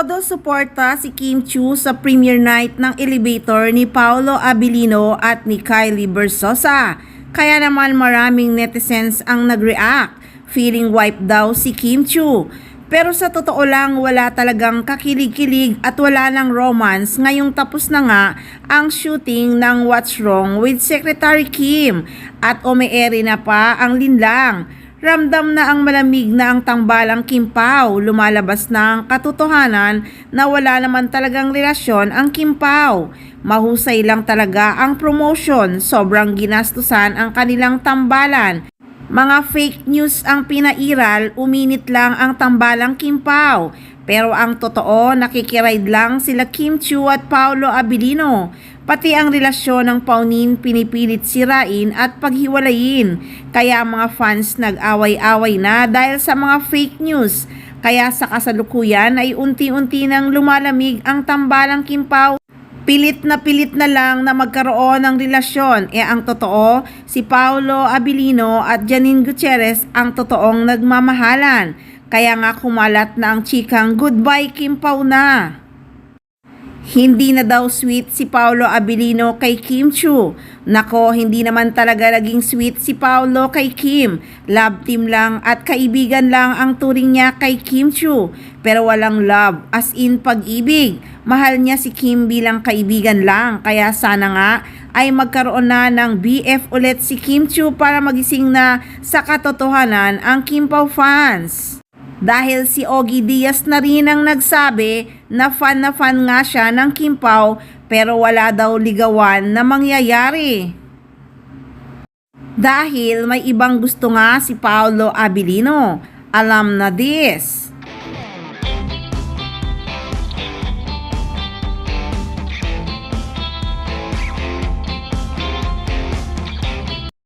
Todo suporta si Kim Chiu sa premiere night ng Elevator ni Paolo Abilino at ni Kylie Versosa. Kaya naman maraming netizens ang nag-react, feeling wiped daw si Kim Chiu. Pero sa totoo lang wala talagang kakilig-kilig at wala ng romance ngayong tapos na nga ang shooting ng What's Wrong with Secretary Kim at umeere na pa ang linlang. Ramdam na ang malamig na ang tambalang Kim Pao, lumalabas na ang katotohanan na wala naman talagang relasyon ang Kim Pao. Mahusay lang talaga ang promotion, sobrang ginastusan ang kanilang tambalan. Mga fake news ang pinairal, uminit lang ang tambalang Kim Pao. Pero ang totoo, nakikiride lang sila Kim Chiu at Paolo Abilino. Pati ang relasyon ng Paunin pinipilit sirain at paghiwalayin. Kaya mga fans nag-away-away na dahil sa mga fake news. Kaya sa kasalukuyan ay unti-unti nang lumalamig ang tambalang Kim Pao. Pilit na lang na magkaroon ng relasyon. Ang totoo, si Paolo Abilino at Janine Gutierrez ang totoong nagmamahalan. Kaya nga kumalat na ang chikang goodbye Kim Pao na. Hindi na daw sweet si Paolo Abilino kay Kim Chiu. Nako, hindi naman talaga naging sweet si Paolo kay Kim. Love team lang at kaibigan lang ang turing niya kay Kim Chiu. Pero walang love, as in pag-ibig. Mahal niya si Kim bilang kaibigan lang. Kaya sana nga ay magkaroon na ng BF ulit si Kim Chiu para magising na sa katotohanan ang Kim Pao fans. Dahil si Ogie Diaz na rin ang nagsabi na fan nga siya ng Kim Pao pero wala daw ligawan na mangyayari. Dahil may ibang gusto nga si Paolo Abilino. Alam na this.